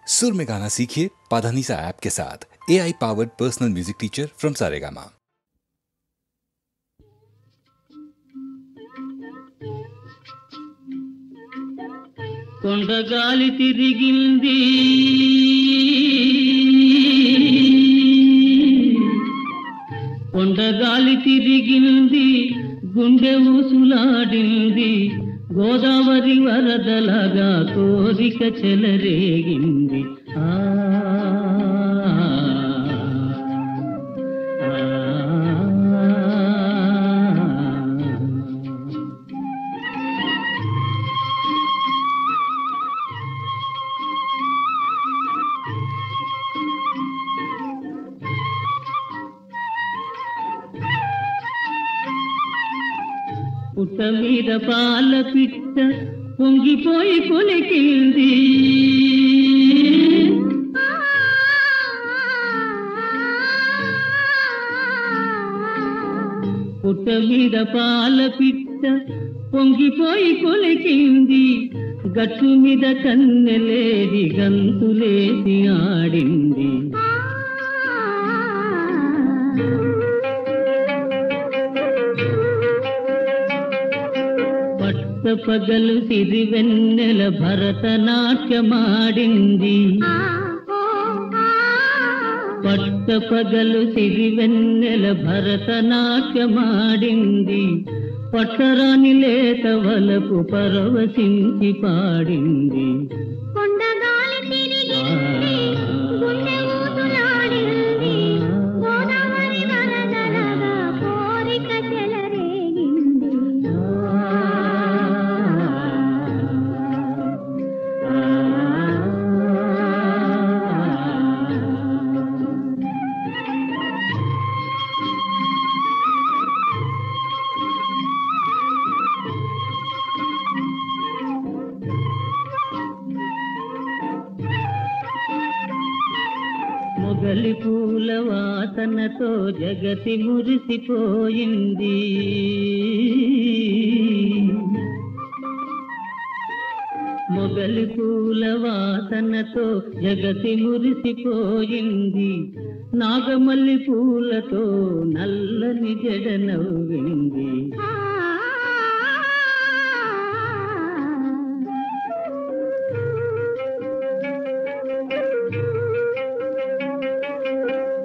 सुर में गाना सीखिए पाधानीसा ऐप के साथ। AI powered personal music teacher from Saregama. కొండగాలి తిరిగింది కొండగాలి తిరిగింది గుండె ఊసులాడింది గోదావరి వరదలాగా కోరిక చెలరేగింది పుట్ట మీద పాల పిట్ట పొంగిపోయి కొలికింది పుట్ట మీద పాల పిట్ట పొంగిపోయి కొలికింది గట్టు మీద కన్నెలేది గంతులేసి ఆడింది పగలు సిరివెన్నెల భరతనాట్యమాడింది పట్ట పగలు సిరివెన్నెల భరతనాట్యమాడింది పట్టరాని లేత వలపు పరవశించి పాడింది మొగలి పూల వాసనతో జగతి మురిసిపోయింది మొగలి పూల వాసనతో జగతి మురిసిపోయింది నాగమల్లి పూలతో నల్లని జడ నవ్వింది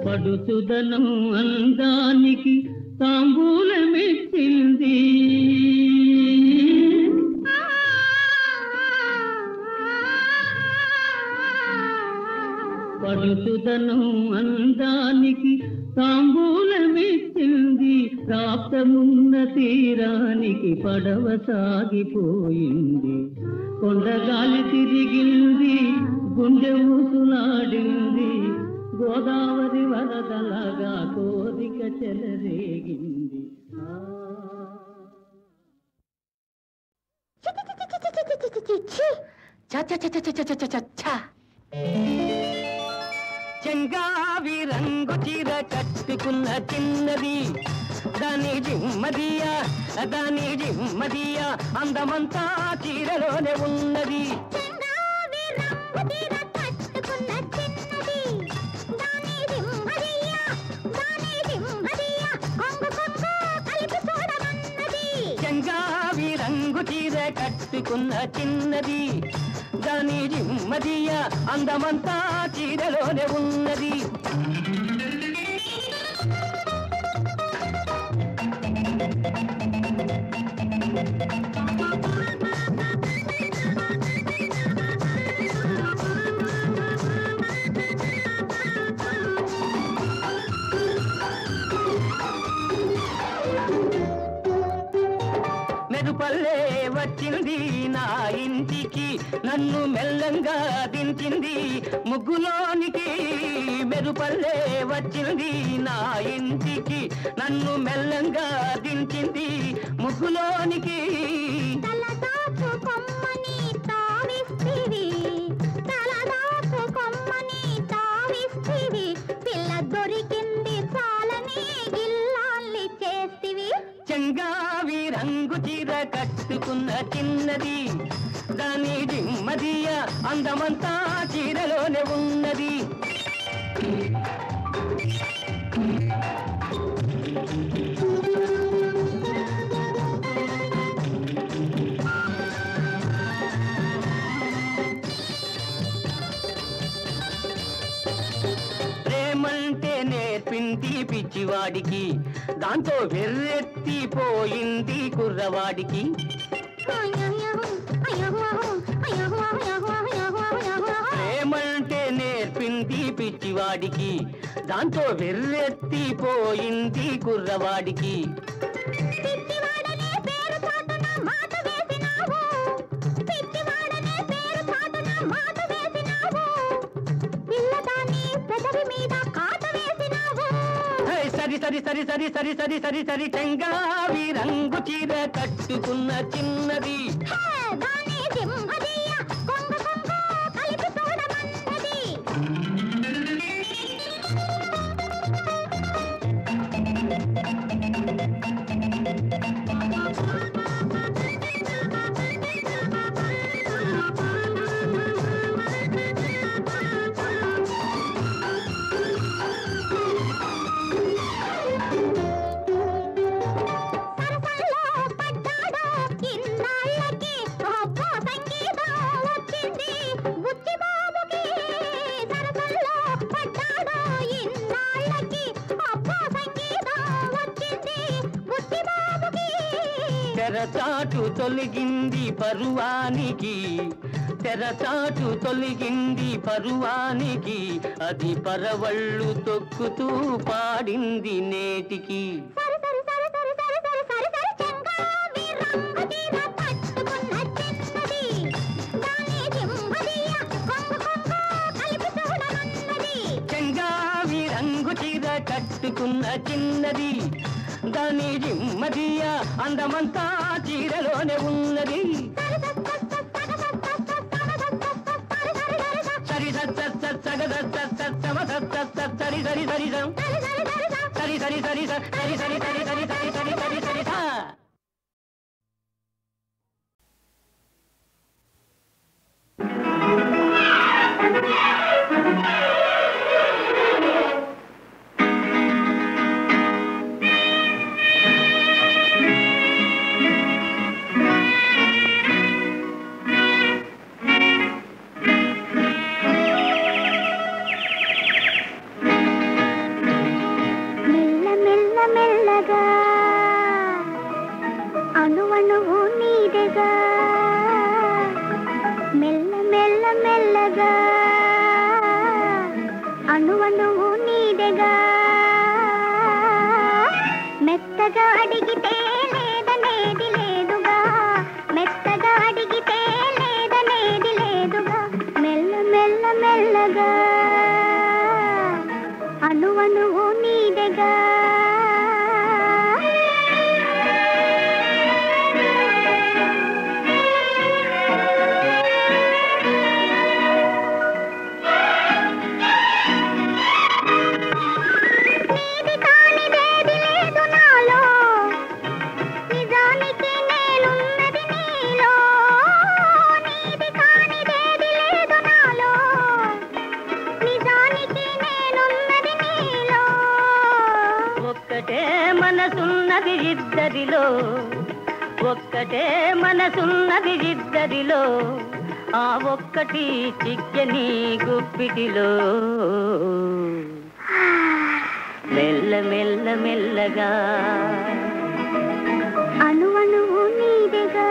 పడుచుదనం అందానికి తాంబూలమెచ్చింది పడుచుదనం అందానికి తాంబూలమెచ్చింది ప్రాప్తమున్న తీరానికి పడవ సాగిపోయింది కొండగాలి తిరిగింది గుండె ఊసులాడింది గోదావరి వరదలాగా కోరిక చెలరేగింది చెంగావి రంగు చీర కట్టుకున్న చిన్నది దాని జిమ్మదియా అందమంతా చీరలోనే ఉన్నది చెంగావి రంగు చీర కట్టుకున్న చిన్నది దాని జిమ్మదియ అందమంతా చీరలోనే ఉన్నది మెరుపల్లే వచ్చింది నా ఇంటికి నన్ను మెల్లంగా దించింది ముగ్గులోనికి మెరుపల్లే వచ్చింది నా ఇంటికి నన్ను మెల్లంగా దించింది ముగ్గులోనికి చెంగావి రంగు చీర కట్టుకున్న చిన్నది దాని జిమ్మదియ అందమంతా చీరలోనే నేర్పింది పిచ్చివాడికి, దాంతో వెర్రెత్తిపోయింది కుర్రవాడికి. ప్రేమంటే నేర్పింది పిచ్చివాడికి, దాంతో వెర్రెత్తిపోయింది కుర్రవాడికి. సరి సరి సరి సరి సరి సరి సరి సరి చెంగావి రంగు చీర కట్టుకున్న చిన్నది, తెరచాటు తొలగింది పరువానికి, తెరచాటు తొలగింది పరువానికి, అది పరవళ్ళు తొక్కుతూ పాడింది నేటికి. చెంగావి రంగు చీర కట్టుకున్న చిన్నది, దాని జిమ్మదియ అందమంతా చీరలోనే ఉన్నది. సరి సరి సరి సరి సరి సరి సరి సరి సరి సరి సరి సరి సరి సరి సరి సరి సరి సరి సా. ఒక్కటే మనసున్నది ఇద్దరిలో, ఆ ఒక్కటి చిక్కని గుప్పిటిలో. మెల్ల మెల్ల మెల్లగా అణువణువు నీదెగా,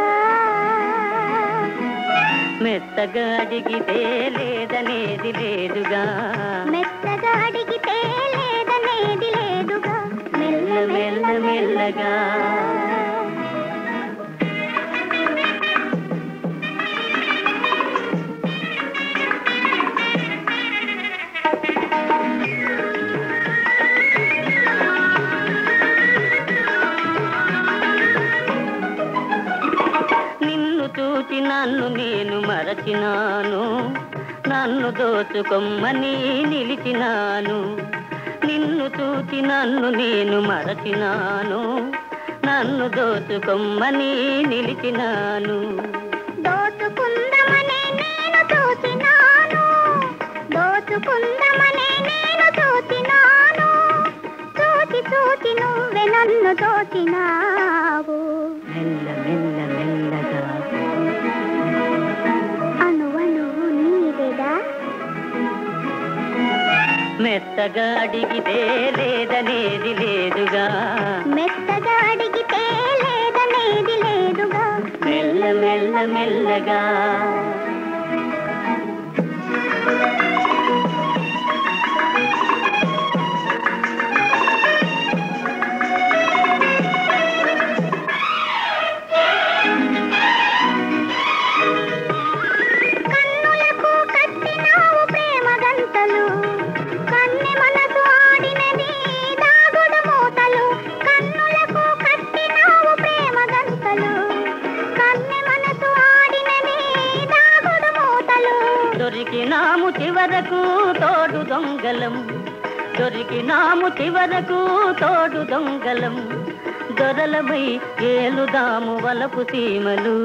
మెత్తగా అడిగితే లేదనేది లేదుగా, మెత్తగా అడిగితే లేదనేది లేదుగా. మెల్ల మెల్ల మెల్లగా చూచి నన్ను నేను మరచినాను, నన్ను దోచుకొమ్మని నిలిచినాను. నిన్ను చూచి నన్ను నేను మరచినాను, నన్ను దోచుకొమ్మని నిలిచినాను. దోచుకుందమనే నేను చూచినాను, దోచుకుందమనే నేను చూచినాను. చూచి చూచి నువ్వే నన్ను దోచినావు. మెల్ల మెల్ల మెల్లగా మెత్తగా అడిగితే లేదనేది లేదుగా మెత్తగా అడిగితే లేదనేది లేదుగా మెల్ల మెల్ల మెల్లగా దొరికినాము చివరకు తోడు దొంగలం దొరికినాము చివరకు తోడు దొంగలం దొరలమై ఏలుదాము వలపు సీమలు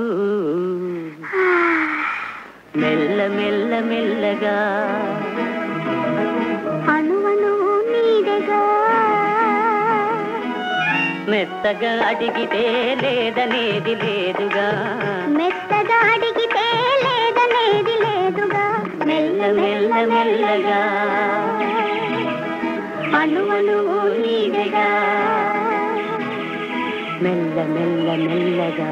మెల్ల మెల్ల మెల్లగా అణువణువు నీడగా మెత్తగా అడిగితే లేదనేది లేదుగా మెత్తగా అడిగితే లేదనేది లేదుగా మెల్ల మెల్ల మెల్లగా అణువణువు నీడగా మెల్ల మెల్ల మెల్లగా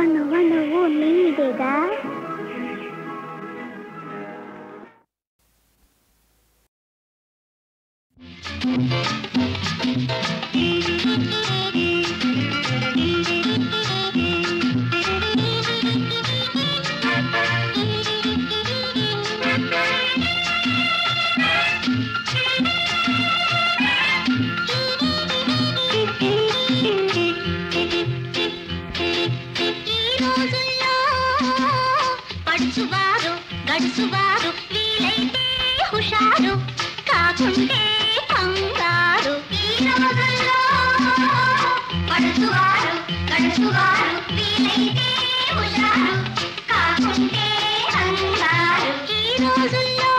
అణువణువు నీడగా గడుసువారు వీలైతే హుషారు కాకుంటే కంగారు ఈ రోజుల్లో పడుచువారు గడుసువారు వీలైతే హుషారు కాకుంటే కంగారు ఈ రోజుల్లో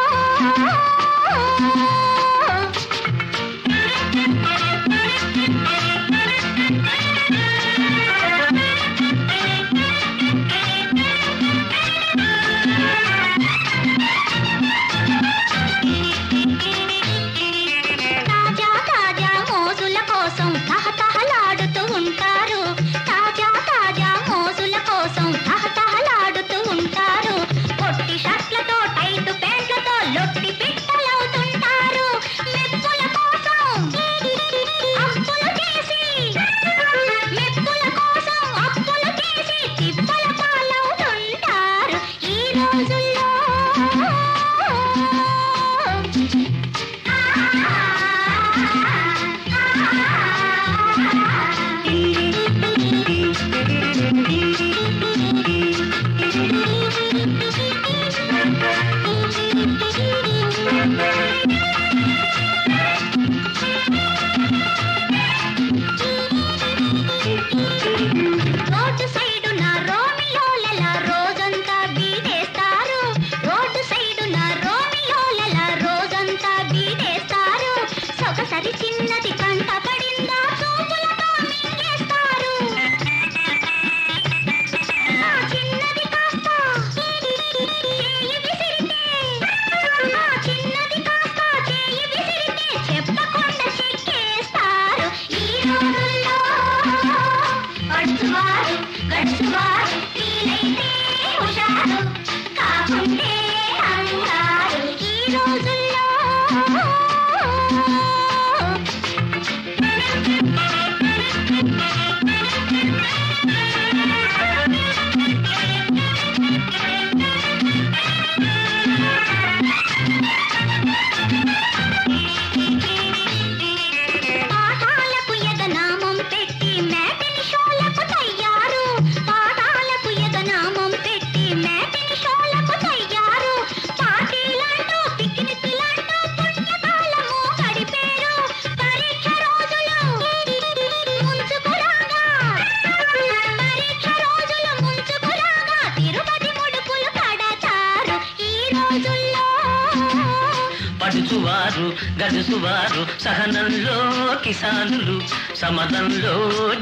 పడుచువారు గడుసువారు సహనంలో కిసానులు సమదంలో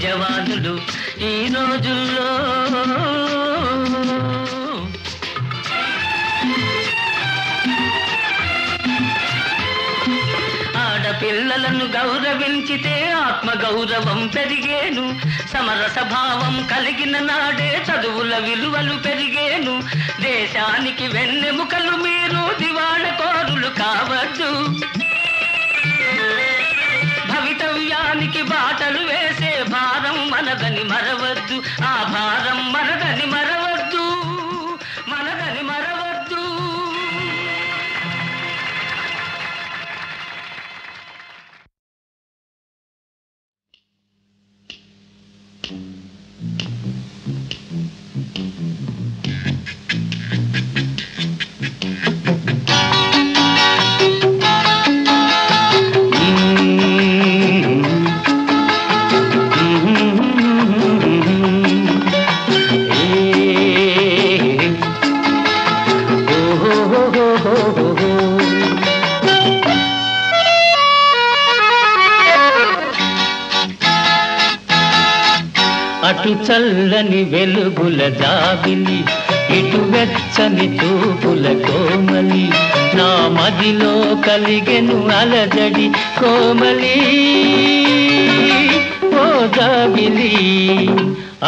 జవానులు ఈ రోజుల్లో పిల్లలను గౌరవించితే ఆత్మ గౌరవం పెరిగేను. సమరస భావం కలిగిన నాడే చదువుల విలువలు పెరిగేను. దేశానికి వెన్నెముకలు మీరు దివాళకోరులు కావద్దు. భవితవ్యానికి బాటలు వేసే భారం మనదని మరవద్దు. ఆ భారం మనదని మరవద్దు, మనదని మరవద్దు. అటు చల్లని వెలుగుల జాబిలి, ఇటు వెచ్చని చూపుల కోమలి, నా మదిలో కలిగెను అలజడి కోమలి ఓ జాబిలి.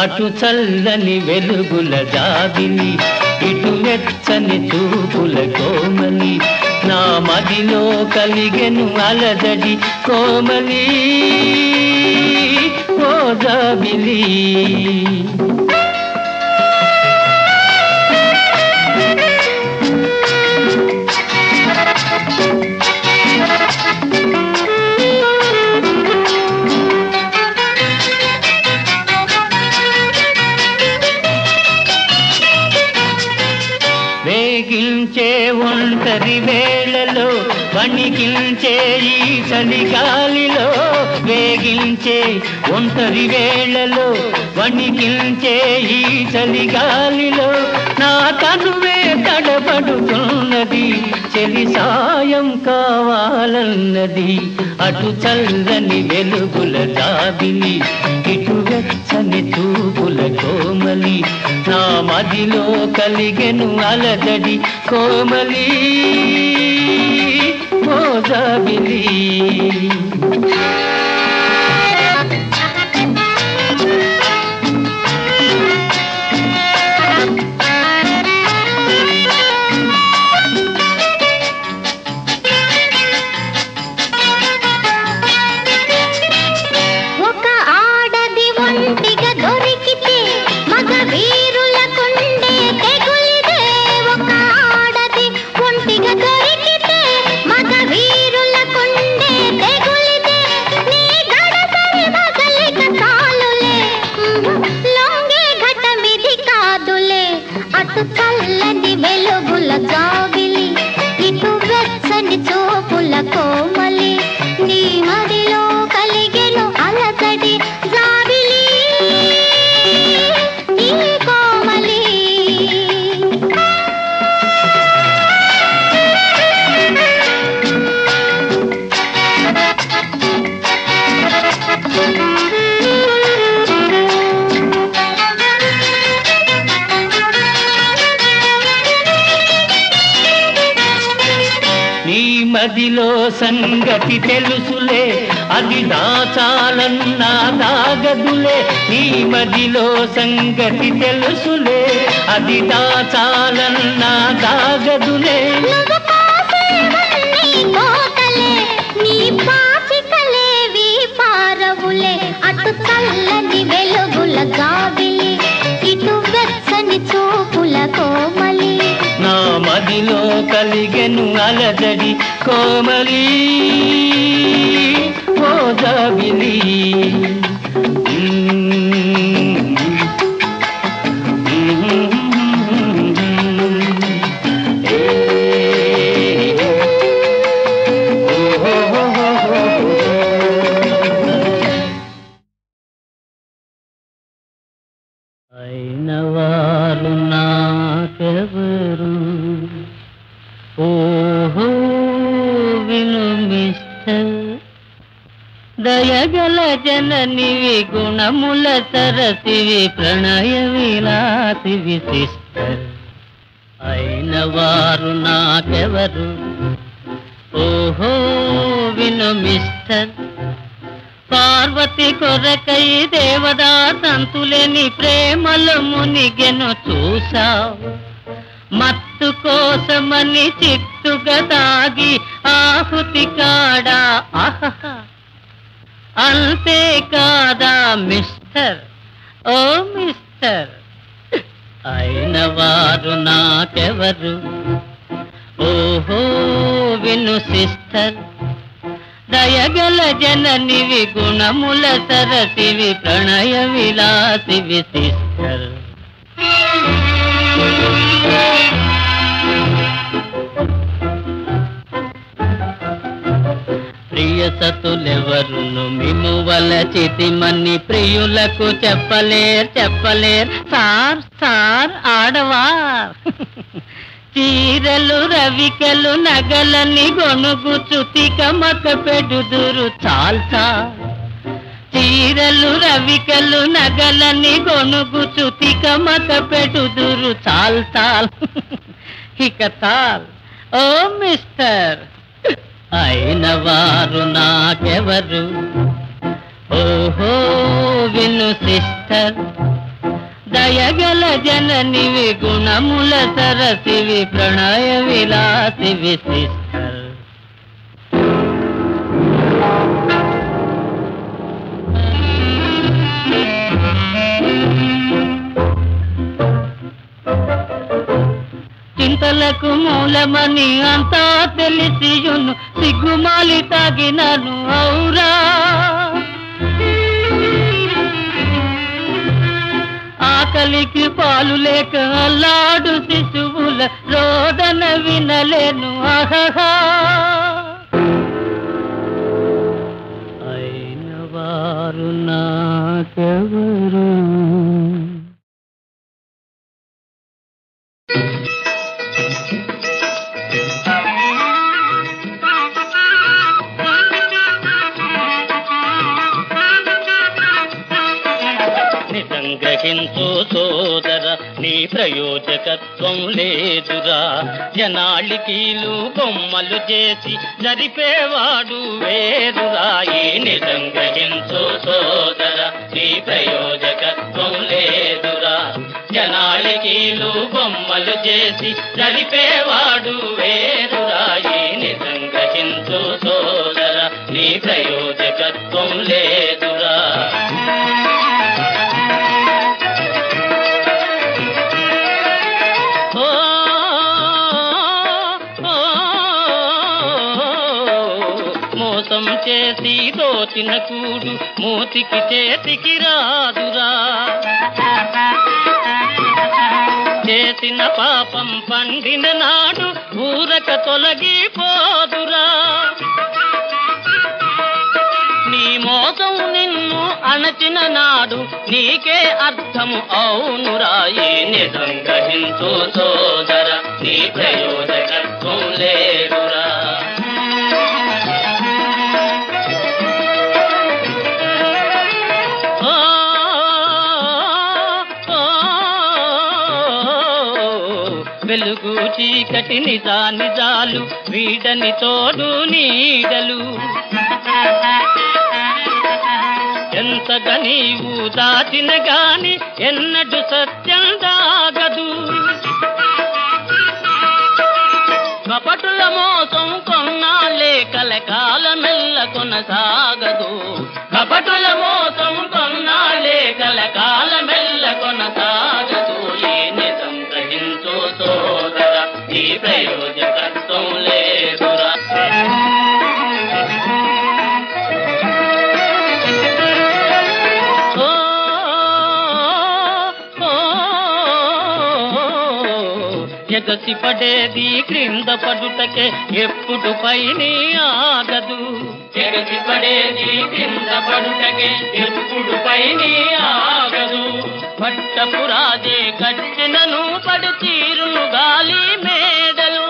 అటు చల్లని వెలుగుల జాబిలి, ఇటు వెచ్చని చూపుల కోమలి, నా మదిలో కలిగెను అలజడి కోమలి ఓ జాబిలి. వేగించే ఒంటరి వేళలో, వణికించే ఈ చలిగాలిలో, వేగించే ఒంటరి వేళలో, వణికించే ఈ చలిగాలిలో, నా తనువే తడబడుతున్నది, చెలి సాయం కావాలన్నది. అటు చల్లని వెలుగుల జాబిలి, ఇటు వెచ్చని చూపుల కోమలి, నా మదిలో కలిగెను అలజడి కోమలి ఓ జాబిలి. చల్లని వెలుగుల జాబిలి, ఇటు వెచ్చని చూపుల కోమలి, నీ మదిలో కలిగెను అలజడి జాబిలి ఈ కోమలి. మదిలో సంగతి తెలుసులే, అది దాచాలన్నా దాగదులే. నీ మదిలో సంగతి తెలుసులే, అది దాచాలన్నా దాగదులే. నీ పాచికలేవి పారవులే, అటు చల్లని వెలుగుల జాబిలి, ఇటు వెచ్చని చూపుల కోమలి, నా మదిలో కలిగెను అలజడి కోమలి ఓ జాబిలి. అయినవారు నాకెవరు, ఓహో విను మిస్టర్, దయగల జననివి, గుణముల సరసివి, ప్రణయ విలాసివి సిస్టర్. అయినవారు నాకెవరు, ఓహో విను మిస్టర్. మిస్టర్ పార్వతి కొరకై దేవదాసంతులేని ప్రేమలో మునిగెను చూసావు మత్తు కోసమని చిత్తుగా తాగి ఆహుతి కాడా ఆహా అంతే కాదా మిస్టర్ ఓ మిస్టర్ అయిన వారు నాకెవరు ఓహో విను సిస్టర్ దయగల జననివి గుణముల సరసివి ప్రణయ విలాసివి సిస్టర్ ప్రియ సతులెవరును మిమువల చితిమని ప్రియులకు చెప్పలేరు సార్ ఆడవార్ చీరలు రవికలు నగలని గొనుగుచు తికమక పెడుదురు చాల్సా చీరలు రవికలు నగలని గొనుగుచు తికమక పెడుదురు చాల్ ఇక తాల్ ఓ మిస్టర్ అయిన వారు నాకెవరు ఓహో విను సిస్టర్ దయగల జననివి గుణముల సరసివి ప్రణయ విలాసివి సిస్టర్ చింతలకు మూలమని అంతా తెలిసియును సిగ్గుమాలి తాగినను ఔరా ఆకలికి పాలు లేక అల్లాడు శిశువుల రోదన వినలేను ఆహా అయిన వారు నాకెవరు గ్రహించు సోదర నీ ప్రయోజకత్వం లేదురా జనాళికీలు బొమ్మలు చేసి జరిపేవాడు వేరురా ఈ నిజం గ్రహించు సోదర నీ ప్రయోజకత్వం లేదురా జనాళికీలు బొమ్మలు చేసి జరిపేవాడు వేరురా ఈ నిజం గ్రహించు సోదర నీ ప్రయోజకత్వం లేదురా మోసం చేసి దోచిన కూడు మూతికి చేతికి రాదురా చేసిన పాపం పండిన నాడు ఊరక తొలగిపోదురా నీ మోసం నిన్ను అణచిన నాడు నీకే అర్థము అవునురా ఈ నిజం గ్రహించు సోదర నీ ప్రయోజకత్వం లేదురా వెలుగు చీకటి నిజాలు వీడని తోడు నీడలు ఎంతగా నీవు దాచిన గాని ఎన్నడు సత్యం దాగదు కపటుల మోసం కొన్నాళ్ళే కలకాలమెల్ల కొనసాగదు కపటుల మోసం కొన్నాళ్ళే కలకాలమెల్ల కొనసాగదు ఈ నిజం గ్రహించు సోదర ఈ ప్రయోజకత్వం లేదురా ఎగసి పడేది క్రింద పడుటకే ఎప్పుడు పైని ఆగదు ఎగసి పడేది క్రింద పడుటకే ఎప్పుడు పైని ఆగదు పట్టపు రాజే కట్టినను పడు తీరును గాలి మేడలు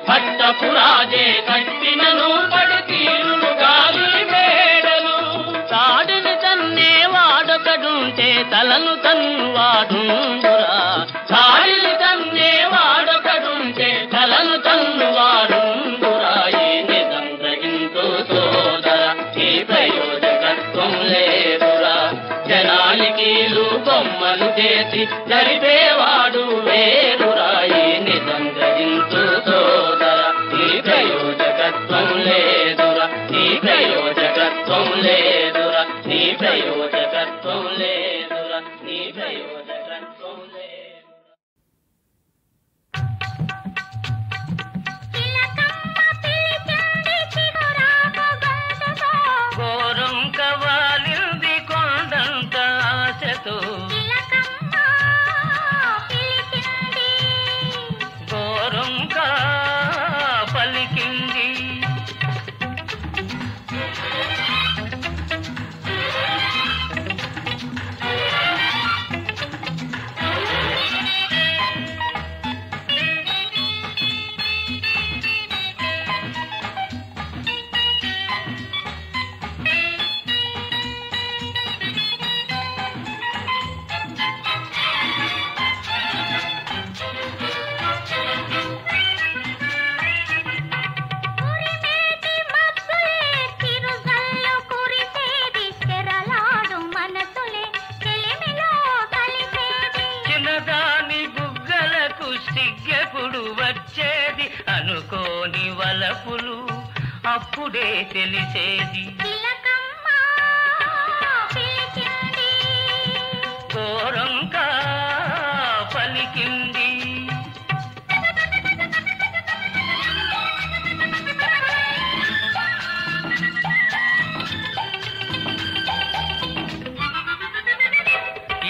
పట్టపు రాజే కట్టినను పడు తీరును గాలి మేడలు తాడుని తన్నే వాడొకడుంటే తలను తన్ను వాడుండురా తాడిని తన్నే వాడొకడుంటే తలను తన్ను వాడుండురా ఈ నిజం గ్రహించు సోదర ఈ కలిసి జరిపేవాడు వేరురాయి నిజం గ్రహించు సోదర నీ ప్రయోజకత్వం లేదురా నీ ప్రయోజకత్వం లేదురా నీ ప్రయోజకత్వం లేదురా నీ ప్రయోజకత్వం లేదు ఘోరం కవాలింది కొండంత ఆశతో ఘోరం కా పలికింది సిగ్గెప్పుడు వచ్చేది అనుకోని వలపులు అప్పుడే తెలిసేది ఘోరంగా పలికింది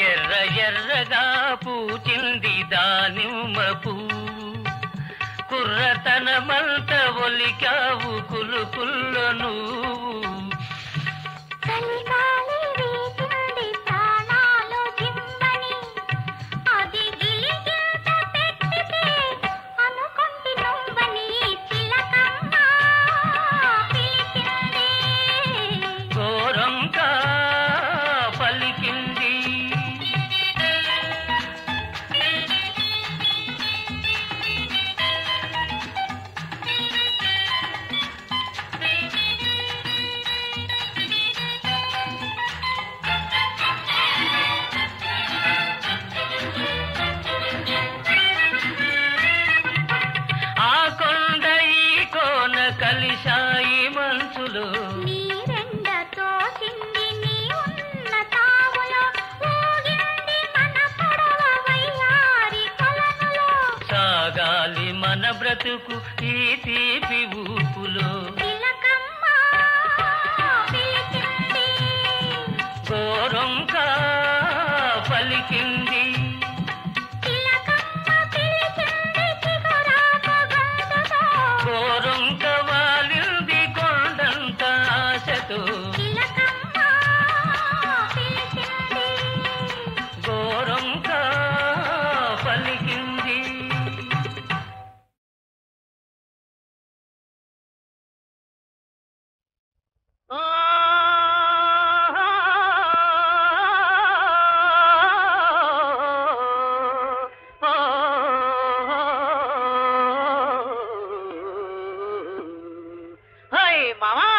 ఎర్ర ఎర్రగా పూచింది దానిమ్మ పువ్వు కుర్రతనమంత ఒలికావు కులుకుల్లో నువ్వు ఘోరంగా పలికింది కలిశాయి మనసులో నీరెండతో చింది నీ ఉన్న తావులో ఊగింది మన పడవ వయ్యారి కొలనులో సాగాలి మన బ్రతుకు ఈ తీపి ఊపులో తిలకమ్మ పిలిచింది ఘోరంగా పలికింది ఘోరంగా వాలింది కొండంత ఆశతో ఘోరంగా పలికింది మామా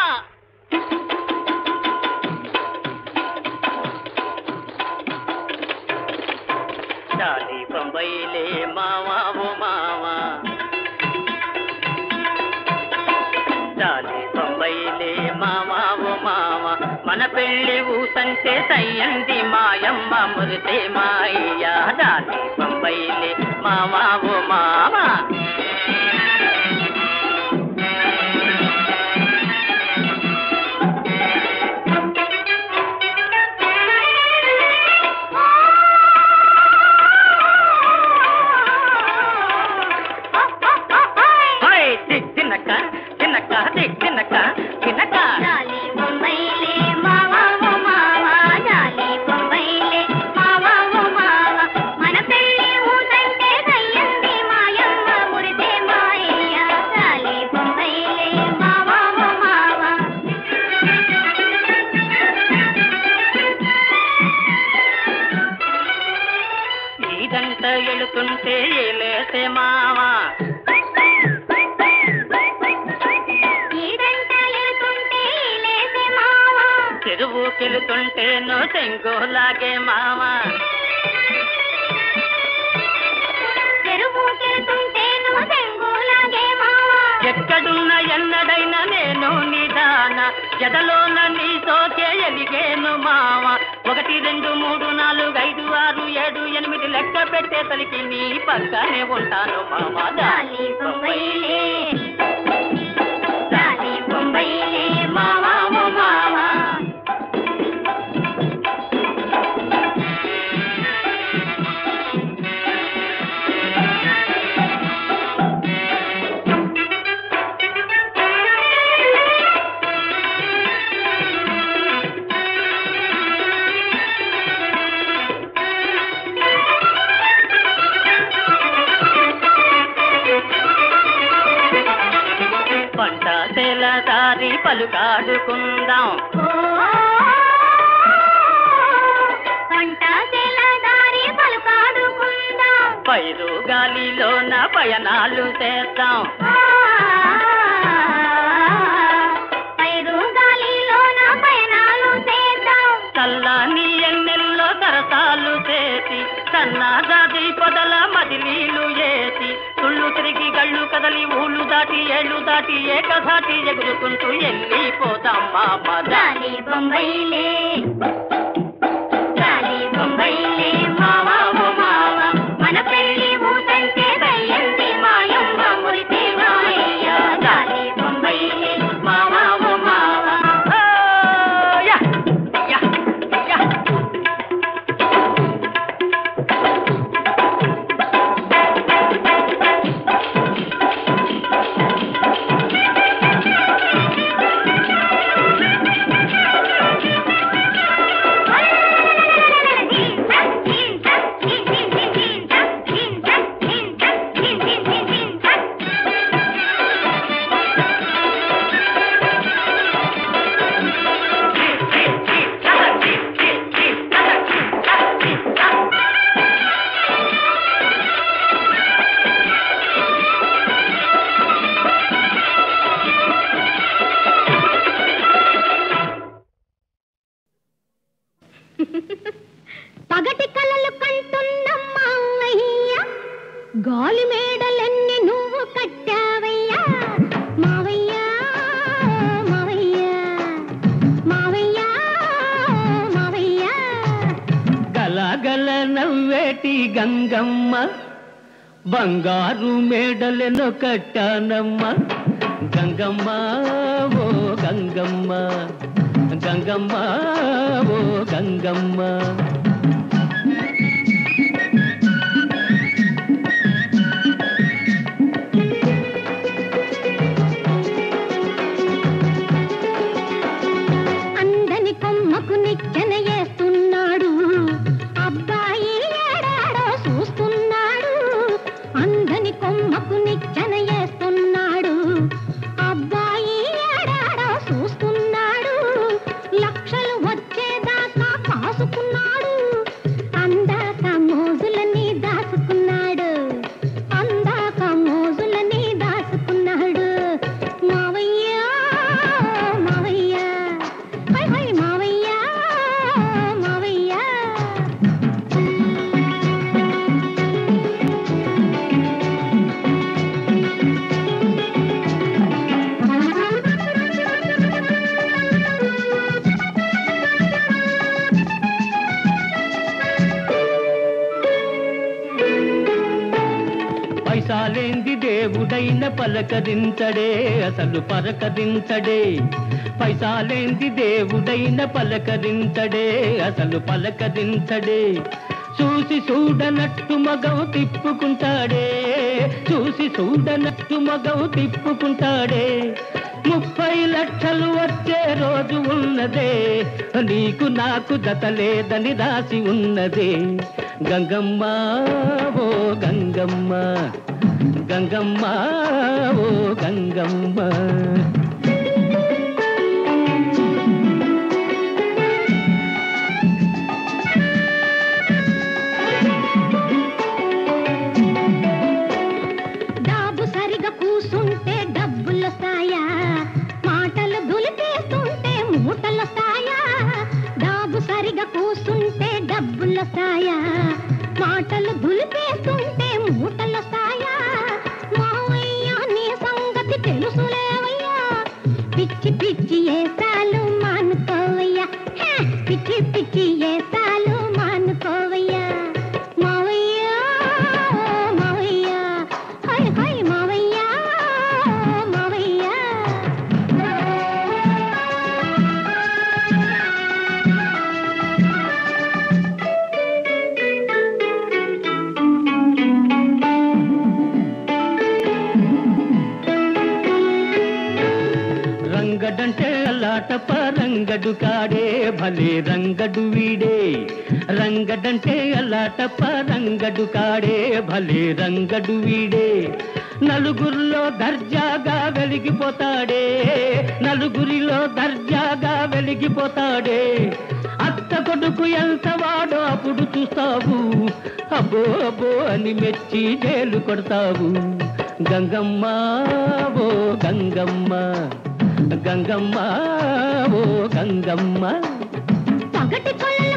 డాలి బొంబైలే మామా ఓ మామా డాలి బొంబైలే మామా ఓ మామా మన పెళ్ళి ఊసంటే సయ్యంది మాయమ్మ మురితే మాయ్యా డాలి బొంబైలే మామా ఓ మామా ఎలుతుంటే ఏలేసే మావా చెరువుకెళ్తుంటే నో చెంగోలాగే మావా జడలోన నీ సోకే ఎలిగేను మామ 1 2 3 4 5 6 7 8 లెక్క పెట్టేసరికి నీ పక్కనే ఉంటాను మామ జాలి బొంబాయిలే జాలి బొంబాయిలే మావా ఓ మావా దారి పలుకాడుకుందాం దారి పలుకాడుకుందాం పైరు గాలిలోన పయనాలు చేద్దాం పైరు గాలిలోన పయనాలు చేద్దాం చల్లని ఎన్నెల్లో సరసాలు చేసి సన్నాజాది పొదల మదిలీలు ఏసి తుళ్ళు తిరిగి గళ్ళు కదలి ఊళ్ళు దాటి ఏళ్ళు దాటి ఏకధాటి ఎగురుకుంటూ వెళ్ళిపోతాం మామ జాలి బొంబాయిలే జాలి బొంబాయిలే మావా ఓ మావా మన పెళ్లి ఊసంటే దయ్యంది మాయమ్మ మురితే మాయ జాలి బొంబాయిలే మావా ఓ మావా యా యా యా పగటి కలలు కంటున్న మావయ్య గాలి మేడలన్నీ నువ్వు కట్టావయ్యా మావయ్య మావయ్య మావయ్య మావయ్య గలగల నవ్వేటి గంగమ్మ బంగారు మేడలను కట్టానమ్మ గంగమ్మ ఓ గంగమ్మ గంగమ్మ ఓ గంగమ్మ అందని కొమ్మకు నిచ్చెన వేస్తున్నాడు అబ్బాయి ఏడాడో చూస్తున్నాడు అందని కొమ్మకు నిచ్చెన వేస్తున్నాడు అబ్బాయి ఏడాడో చూస్తున్నాడు లక్షలు వచ్చేదాకా కాసుకున్నాడు అందాక మోజులని దాచుకున్నాడు అందాక మోజులని దాచుకున్నాడు మావయ్య మావయ్య హై హై మావయ్య మావయ్య పైసాలేంది దేవుడైన పలకరించడే అసలు పరకరించడే పైసాలేంది దేవుడైన పలకరించడే అసలు పలకరించడే చూసి చూడనట్టు మగవు తిప్పుకుంటాడే చూసి చూడనట్టు మగవు తిప్పుకుంటాడే 30 లక్షలు వచ్చే రోజు ఉన్నదే నీకు నాకు జత లేదని రాసి ఉన్నదే గంగమ్మ ఓ గంగమ్మ గంగమ్మ ఓ గంగమ్మ డాబు సరిగా కూసుంటే డబ్బులొస్తాయా మాటలు దులిపేస్తుంటే మూటలొస్తాయా డాబు సరిగా కూసుంటే డబ్బులొస్తాయా మాటలు దులిపేస్తుంటే మూటలొస్తాయా మావయ్య నీ సంగతి తెలుసులేవయ్యా పిచ్చి పిచ్చి ఏసాలు రంగడంటే అల్లాటప్ప రంగడు కాడే భలే రంగడు వీడే రంగడంటే అల్లాటప్ప రంగడు కాడే భలే రంగడు వీడే నలుగురిలో దర్జాగా వెలిగిపోతాడే నలుగురిలో దర్జాగా వెలిగిపోతాడే అత్త కొడుకు ఎంత వాడో అప్పుడు చూస్తావు అబ్బో అబ్బో అని మెచ్చి జైలు కొడతావు గంగమ్మ ఓ గంగమ్మ గంగమ్మ ఓ గంగమ్మ పగటి కొలలు